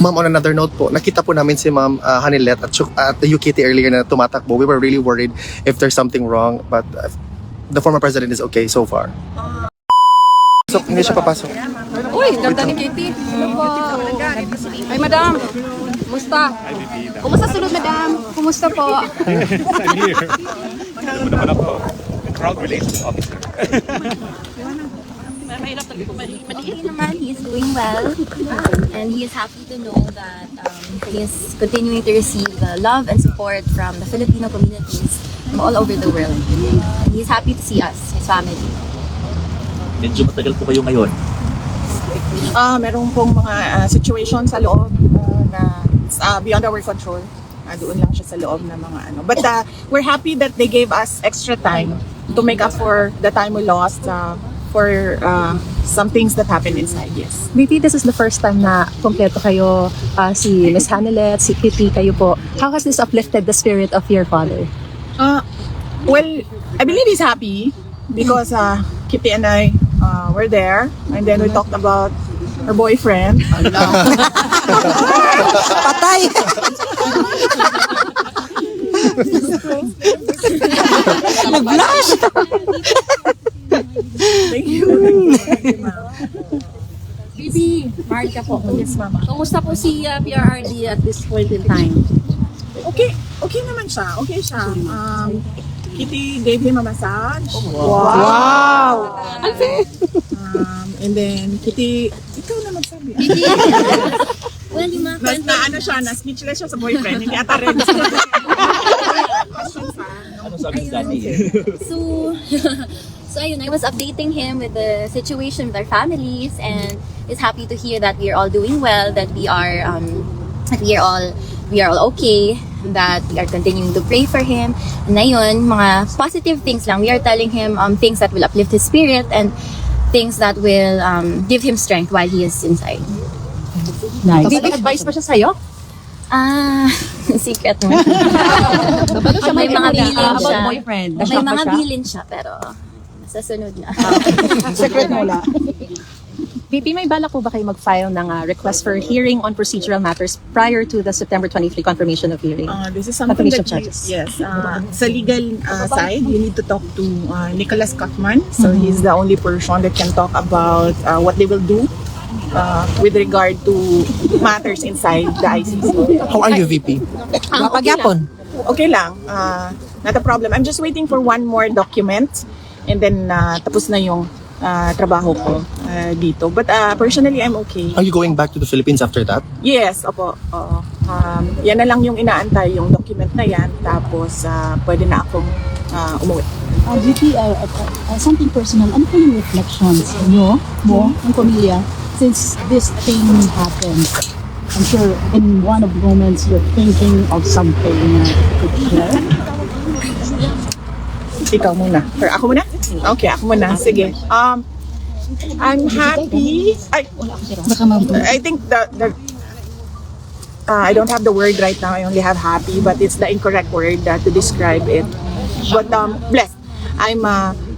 Ma'am, on another note po, nakita po namin si Ma'am Hanilet at the UKT earlier na tumatakbo. We were really worried if there's something wrong, but the former president is okay so far. So, hindi siya papasok. Uy, ganda ni Katie. Hello po. Ay, madam. Kumusta? Kumusta sulod, madam? Kumusta po? Crowd relations officer. Okay naman, he is doing well, and he is happy to know that he is continuing to receive the love and support from the Filipino communities from all over the world. And he is happy to see us, his family. Medyo matagal po kayo ngayon. Meron pong mga situation sa loob na beyond our control. Doon lang siya sa loob ng mga ano. But we're happy that they gave us extra time to make up for the time we lost for some things that happened inside, yes. VP, this is the first time na kompleto kayo, si Miss Hanilet, si Kitty, kayo po. How has this uplifted the spirit of your father? Well, I believe he's happy because Kitty and I were there, and then we talked about her boyfriend. Patay! Nag-blush! Thank you. Bibi, Marika po. Yes, Mama. Kumusta po si PRRD at this point in time? Okay naman siya. Okay siya. Kitty gave him a massage. Wow! And then Kitty, ikaw na magsabi. Well, yung mga Na speechless siya sa boyfriend. Hindi ata rin. Ano sabi ni Daddy? So ayun, I was updating him with the situation with our families, and is happy to hear that we are all doing well, that we are all okay, that we are continuing to pray for him. And ayun, mga positive things lang. We are telling him things that will uplift his spirit and things that will give him strength while he is inside. Nice. Advice pa siya sa'yo? Secret mo. May mga bilin siya. Boyfriend. May mga bilin siya, pero sa sunod na. Secret mo lang. VP, may balak po ba kayo mag-file ng request for hearing on procedural matters prior to the September 23 confirmation of hearing? This is something Confirmation that charges. yes, sa legal side, you need to talk to Nicholas Kaufman. So he's the only person that can talk about what they will do with regard to matters inside the ICC. How are you, VP? Pagyapon. Okay lang, not a problem. I'm just waiting for one more document, and then tapos na yung trabaho ko dito. But personally, I'm okay. Are you going back to the Philippines after that? Yes, opo. Oo. Yan na lang yung inaantay, yung document na yan. Tapos pwede na akong umuwi. VP, something personal, ano po yung reflections mo, ng pamilya, since this thing happened? I'm sure in one of the moments you're thinking of something could share. Ikaw muna. Or ako muna? Okay, ako muna. Sige. I'm happy. I think I don't have the word right now. I only have happy, but it's the incorrect word to describe it. But blessed. I'm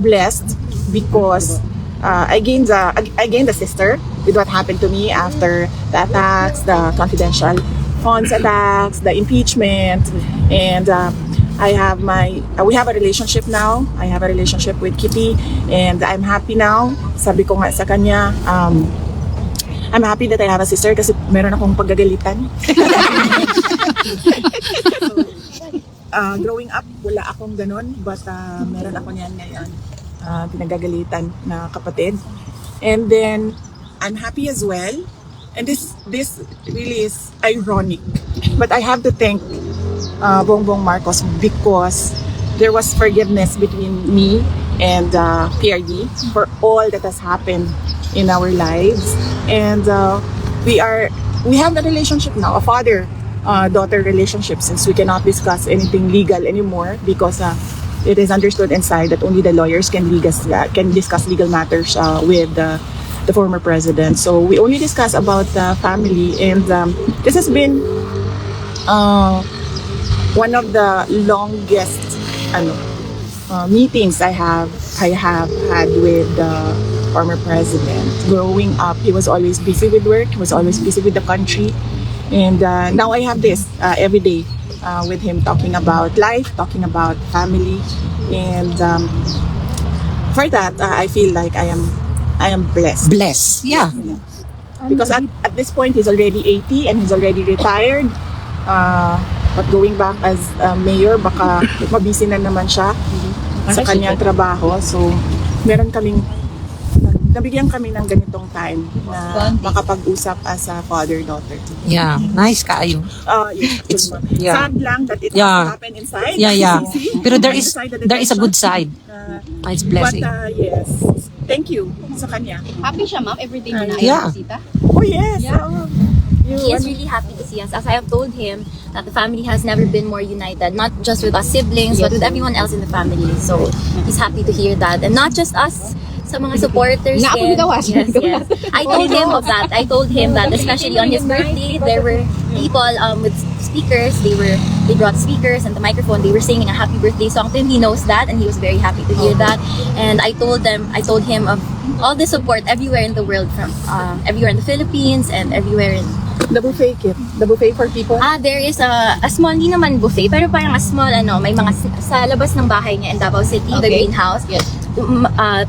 blessed because I gained a sister with what happened to me after the attacks, the confidential funds attacks, the impeachment, and we have a relationship now. I have a relationship with Kitty, and I'm happy now. Sabi ko nga sa kanya, I'm happy that I have a sister kasi meron akong paggagalitan. Growing up, wala akong ganun, but meron ako niyan ngayon. Pinagagalitan na kapatid. And then, I'm happy as well. And this really is ironic. But I have to thank Bongbong Marcos because there was forgiveness between me and PRD for all that has happened in our lives. And we have a relationship now, a father-daughter relationship, since we cannot discuss anything legal anymore because it is understood inside that only the lawyers can discuss legal matters with the former president. So we only discuss about the family, and this has been one of the longest meetings I have had with the former president. Growing up, he was always busy with work. He was always busy with the country, and now I have this every day with him, talking about life, talking about family, and for that I feel like I am blessed. Bless. Yeah. Because at this point he's already 80 and he's already retired. But going back as mayor, baka mabisi na naman siya sa kanyang trabaho. So nabigyan kami ng ganitong time na makapag-usap as a father-daughter. Yeah. Nice kaayo. Yes, It's- good, ma'am. yeah. Sad lang that it Yeah. has to happen inside. Yeah. ICC. Pero there I is decided that there is a good election. side. It's blessing. But yes, thank you sa kanya. Happy siya, ma'am. Everyday mo na Yeah. bisita. Oh yes. He is really happy to see us. As I have told him, that the family has never been more united, not just with us siblings, but with everyone else in the family. So he's happy to hear that. And not just us, sa mga supporters. Nga ako din. bigawas. Yes. I told him of that. I told him that, especially on his birthday, there were people with speakers. They brought speakers and the microphone. They were singing a happy birthday song to him. He knows that, and he was very happy to hear that. And I told him of all the support everywhere in the world, from everywhere in the Philippines and everywhere in The buffet kit. The buffet for people. there is a small, hindi naman buffet, pero parang a small, may mga sa labas ng bahay niya in Davao City, the Okay. greenhouse. Yes.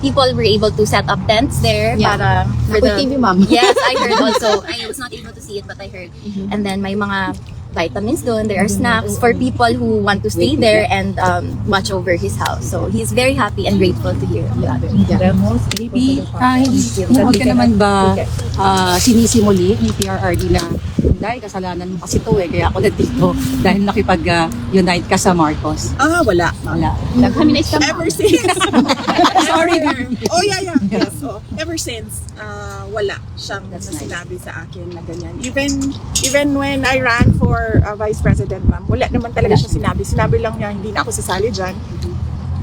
People were able to set up tents there Yeah. para for Ako'y TV, ma'am. Yes, I heard also. I was not able to see it, but I heard. And then may mga vitamins doon, there are snacks for people who want to stay there and watch over his house. So he's very happy and grateful to hear that. Baby, hindi ka naman ba sinisimuli ni PRRD na dahil kasalanan mo kasi to kaya ako nandito dahil nakipag-unite ka sa Marcos? Wala. Wala. Nag-feminist ka, ma'am. Ever since. Sorry. Oh, yeah. Yes. So, ever since, wala siyang sinabi sa akin na ganyan. Even when I ran for Vice President, ma'am, wala naman talaga siya sinabi. Sinabi lang niya, hindi na ako sasali dyan.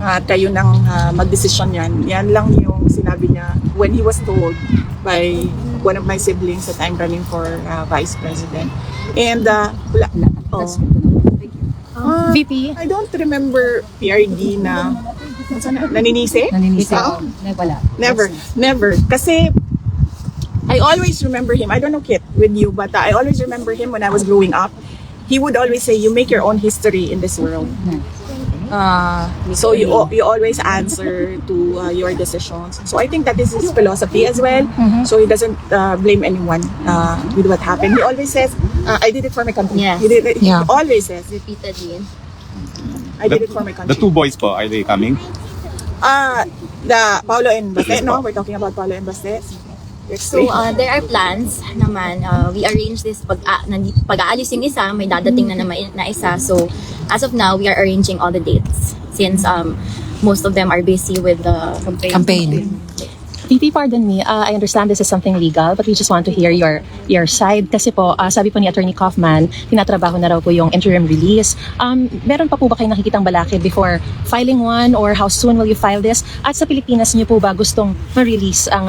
At kayo nang mag-desisyon yan. Yan lang yung sinabi niya when he was told by one of my siblings that I'm running for Vice President. And wala. Oh. VP, I don't remember PRD na naninisi. Naninisi Oo. Wala. Never. Kasi I always remember him. I don't know, Kit, with you, but I always remember him when I was growing up. He would always say, "You make your own history in this world." So you always answer to your decisions. So I think that is his philosophy as well. So he doesn't blame anyone with what happened. He always says, "I did it for my country." Yes. He Yeah. always says, Repeatedly. "I did it for my country." The two boys po, are they coming? The Paulo and Baste, Yes, no? po. We're talking about Paulo and Baste. So, there are plans naman. We arrange this pag-aalis yung isa, may dadating na naman na isa. So, as of now, we are arranging all the dates since most of them are busy with the Campaign. VP, pardon me, I understand this is something legal, but we just want to hear your side. Kasi po, sabi po ni Attorney Kaufman, tinatrabaho na raw po yung interim release. Meron pa po ba kayong nakikitang balakid before filing one, or how soon will you file this? At sa Pilipinas niyo po ba gustong ma-release ang,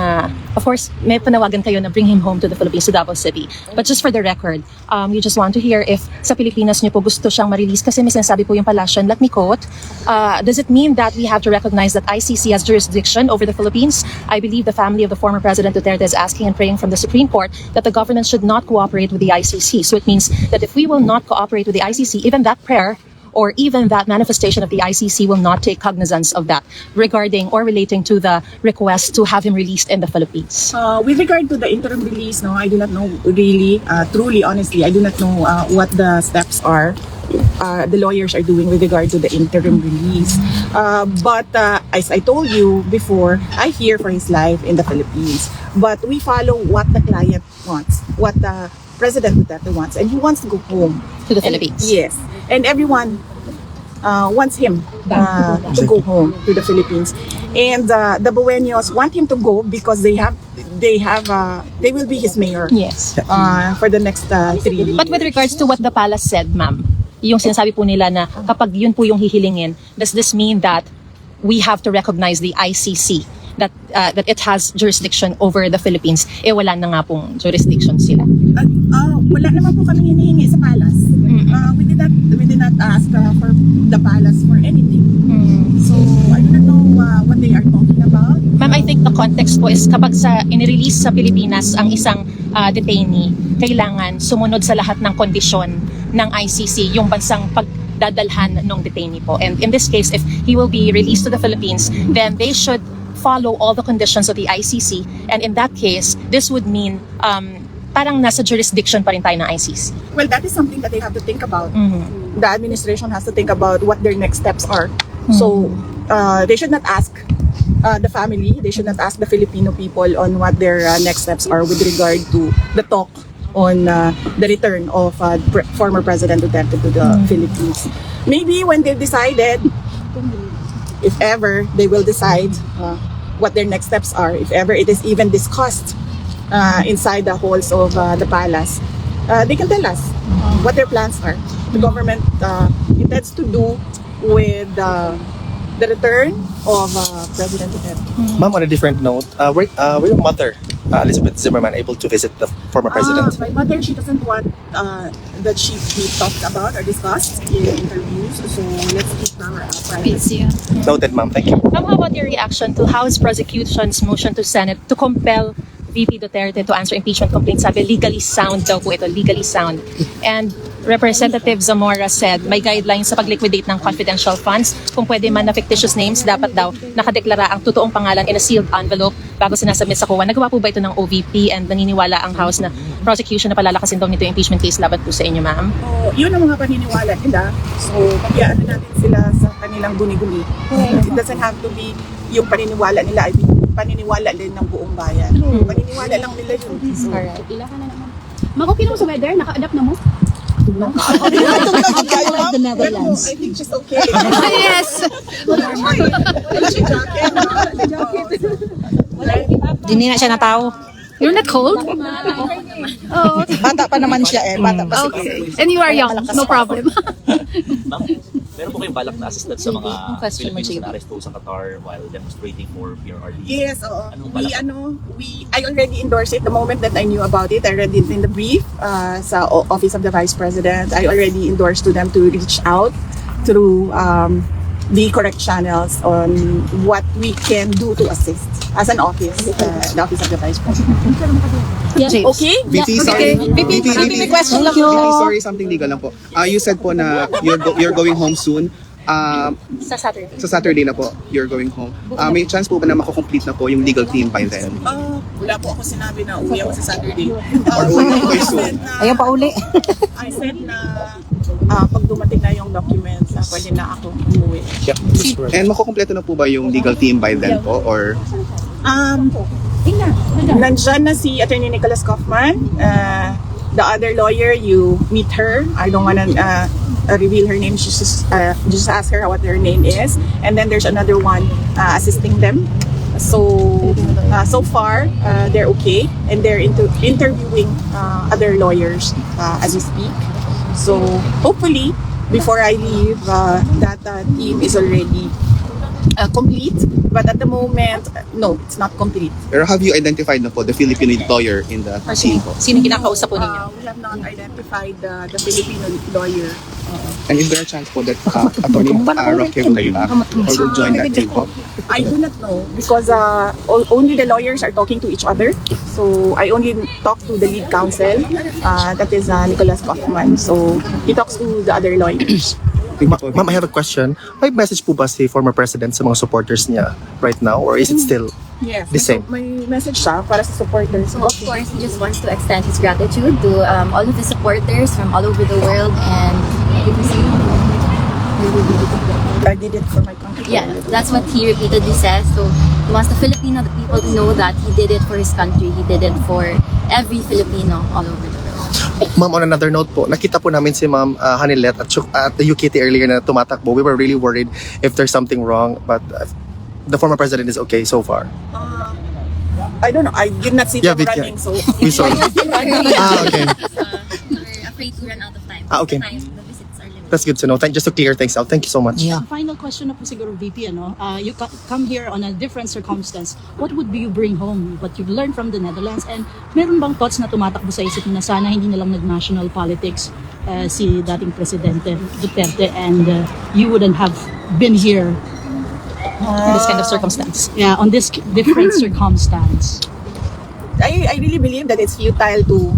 of course, may panawagan kayo na bring him home to the Philippines, to Davao City. But just for the record, we just want to hear if sa Pilipinas niyo po gusto siyang ma-release, kasi may sinasabi po yung palasyon. Let me quote, does it mean that we have to recognize that ICC has jurisdiction over the Philippines? I believe the family of the former President Duterte is asking and praying from the Supreme Court that the government should not cooperate with the ICC. So it means that if we will not cooperate with the ICC, even that prayer or even that manifestation of the ICC will not take cognizance of that regarding or relating to the request to have him released in the Philippines. With regard to the interim release, no, I do not know really, truly, honestly, I do not know what the steps are the lawyers are doing with regard to the interim release. But as I told you before, I fear for his life in the Philippines. But we follow what the client wants, what the President Duterte wants, and he wants to go home. To the Philippines. Yes. And everyone wants him to go home to the Philippines. And the Buenos want him to go because they will be his mayor. Yes. For the next 3 years. But with regards to what the palace said, ma'am, yung sinasabi po nila na kapag yun po yung hihilingin, does this mean that we have to recognize the ICC, that it has jurisdiction over the Philippines? Wala na nga pong jurisdiction sila. Wala naman po kami hinihingi sa palace. We did not ask for the palace for anything. po is kapag inirelease sa Pilipinas ang isang detainee, kailangan sumunod sa lahat ng kondisyon ng ICC, yung bansang pagdadalhan ng detainee po. And in this case, if he will be released to the Philippines, then they should follow all the conditions of the ICC. And in that case, this would mean parang nasa jurisdiction pa rin tayo ng ICC. Well, that is something that they have to think about. The administration has to think about what their next steps are. So they should not ask the family, they should not ask the Filipino people on what their next steps are with regard to the talk on the return of former President Duterte to the Philippines. Maybe when they've decided, if ever they will decide what their next steps are, if ever it is even discussed inside the halls of the palace, they can tell us what their plans are. The government intends to do with the return of President Duterte. Ma'am, on a different note, were your mother, Elizabeth Zimmerman, able to visit the former president? My mother, she doesn't want that she be talked about or discussed in interviews, so let's keep our privacy. Noted, ma'am. Thank you. How about your reaction to House prosecution's motion to Senate to compel VP Duterte to answer impeachment complaints? Sabi, legally sound daw po ito, legally sound. And Representative Zamora said may guidelines sa pag-liquidate ng confidential funds. Kung pwede man na fictitious names, dapat daw nakadeklara ang totoong pangalan in a sealed envelope bago sinasubmit sa COA. Nagawa po ba ito ng OVP and naniniwala ang House na prosecution na palalakasin daw nito yung impeachment case laban po sa inyo, ma'am? Yun ang mga paniniwala nila. So, pagyaan natin sila sa kanilang guni-guni. It doesn't have to be yung paniniwala nila, I mean, paniniwala din ng buong bayan. Paniniwala lang nila yun. So, Ila ka na naman. Ma'am, okay na mo sa weather? Naka-adapt na mo? Like the Netherlands. I think she's okay. Yes! Hindi na siya natao. You're not cold? Oh, Bata pa naman siya Bata pa okay. And you are young, no problem. Ma'am, meron po kayong balak na assistant sa mga question mo, Filipinos na aresto sa Qatar while demonstrating for PRRD? Yes, oo. Anong balak? I already endorsed it the moment that I knew about it. I read it in the brief sa Office of the Vice President. I already endorsed to them to reach out through the correct channels on what we can do to assist as an office, the Office of the Vice President. Okay? VP, sorry. VP, VP, question lang. sorry, something legal lang po. You said po na you're going home soon. Sa Saturday. Sa Saturday na po, you're going home. May chance po ba na mako-complete na po yung legal team by then? Wala po ako sinabi na uwi ako sa Saturday. Or uwi po kayo soon? Ayaw pa uli. I said na pag dumating na yung documents, pwede na ako umuwi. Yeah. And mako-kompleto na po ba yung legal team by then po? Or Nandyan na si Attorney Nicholas Kaufman. The other lawyer, you meet her. I don't wanna reveal her name. Just ask her what her name is. And then there's another one assisting them. So far, they're okay. And they're interviewing other lawyers as we speak. So hopefully, before I leave, that team is already complete. But at the moment, no, it's not complete. pero have you identified na po the Filipino lawyer in the team po? Sino kinakausap po ninyo? We have not identified the Filipino lawyer. And is there a chance po that Attorney Roque will be back or will join that team po? I do not know because only the lawyers are talking to each other. So I only talk to the lead counsel, that is Nicholas Kaufman. So he talks to the other lawyers. Ma'am, I have a question. May message po ba si former president sa mga supporters niya right now? Or is it still Yes, the same? May message siya para sa supporters. So of course, he just wants to extend his gratitude to all of his supporters from all over the world, and I did it for my country. yeah, that's what he repeatedly says. So he wants the Filipino, the people to know that he did it for his country. He did it for every Filipino all over the world. Ma'am, on another note po, nakita po namin si Ma'am Hanilet at the UKT earlier na tumatakbo. We were really worried if there's something wrong, but the former president is okay so far. I don't know. I did not see Yeah, them Vic, running, so We saw. Okay. We're afraid to run out of time. Okay. Sometimes the visits are limited. That's good to know. Just to clear things out. Thank you so much. Yeah. Final question na po siguro, VP, you come here on a different circumstance. What would you bring home? What you've learned from the Netherlands? And meron bang thoughts na tumatakbo sa isip mo na sana hindi na lang nag-national politics si dating Presidente Duterte and you wouldn't have been here in this kind of circumstance? Yeah, on this different circumstance. I really believe that it's futile to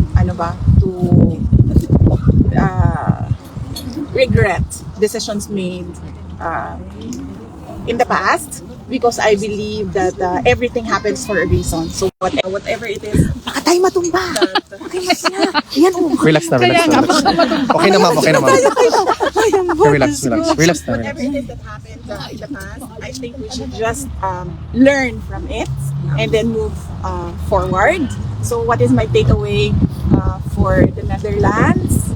regret decisions made in the past, because I believe that everything happens for a reason. So whatever it is, Baka tayo matumba. Yan oh. Relax na, relax na. Okay na ma'am, okay na ma'am. Relax, relax. Relax na, relax. whatever it is that happened in the past, I think we should just learn from it and then move forward. So what is my takeaway for the Netherlands?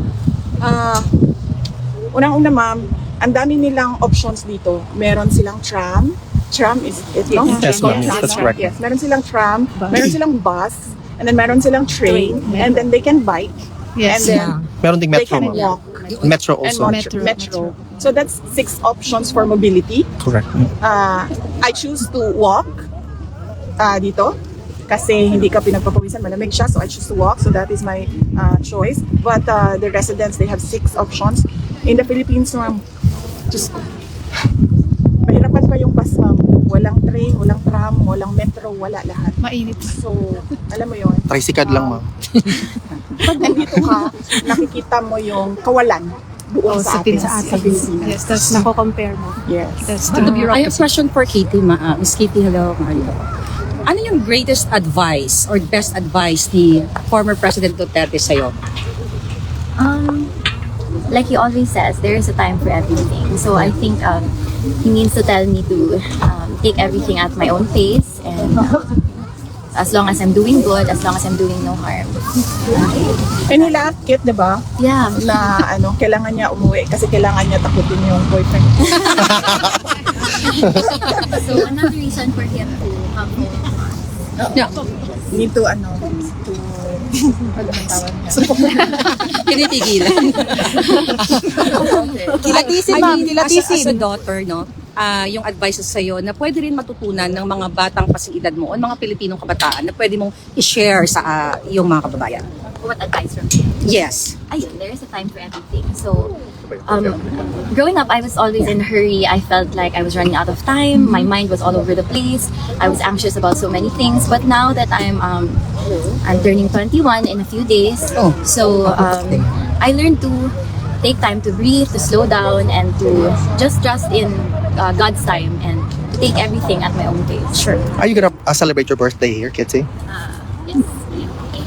Unang-una ma'am, ang dami nilang options dito. Meron silang tram. Tram is it? No? Yes, ma'am. Yes, that's correct. Yes, meron silang tram, meron silang bus, and then meron silang train, and then they can bike. Yes. And then Meron ding they metro, can ma'am. walk. Metro And also. metro. So that's 6 options for mobility. Correct. I choose to walk dito kasi hindi ka pinagpapawisan, malamig siya, so I choose to walk, so that is my choice. But the residents, they have 6 options. In the Philippines, ma'am, just mahirapan pa yung bus, ma'am. Walang train, walang tram, walang metro, wala lahat. Mainit. So, alam mo yun, Tricycad lang, ma'am. pag nandito ka, nakikita mo yung kawalan doon sa atin, sa Pilipinas. Yes, that's nako-compare mo. Yes. That's I have a question for Katie. Miss Katie, hello. Mario. Ano yung greatest advice or best advice ni former President Duterte sa'yo? Like he always says, there is a time for everything. So I think he means to tell me to take everything at my own pace, and as long as I'm doing good, as long as I'm doing no harm. And he laughed cute, diba? Yeah. Na kailangan niya umuwi kasi kailangan niya takutin yung boyfriend. So another reason for him to come home. Yeah. Need to ano bang tawag niya? Pinipigilan. Kilatisin, ma'am. As a daughter, no? Yung advices sa'yo na pwede rin matutunan ng mga batang pasiedad mo o mga Pilipinong kabataan na pwede mong i-share sa yung mga kababayan. What advice from him? Yes. Ayun, there is a time for everything. So, growing up, I was always in a hurry. I felt like I was running out of time. My mind was all over the place. I was anxious about so many things. But now that I'm turning 21 in a few days, so I learned to take time to breathe, to slow down, and to just trust in God's time and to take everything at my own pace. Sure. Are you gonna celebrate your birthday here, Kitty? Yes.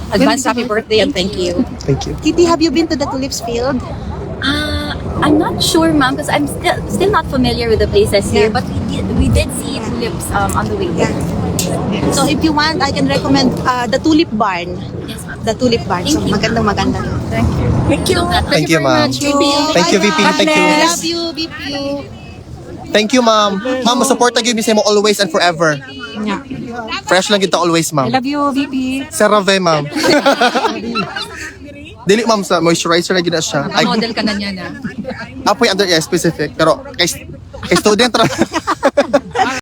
Advance happy birthday and thank you. Thank you. Kitty, have you been to the tulips field? I'm not sure, ma'am, because I'm still not familiar with the places here. But we did see tulips on the way here. So if you want, I can recommend the tulip barn. Yes, ma'am. The tulip barn. So magandang-maganda. Thank you. Thank you, ma'am. Thank you, VP. Thank you. Love you, VP. Thank you, ma'am. Ma'am, support na gyud mi sa mo always and forever. Fresh lang gyud ta always, ma'am. Love you, VP. Cerave, ma'am. Dili, ma'am, sa moisturizer na gyud na siya. Model ka na niya na. Apoy under specific, pero kay student ra.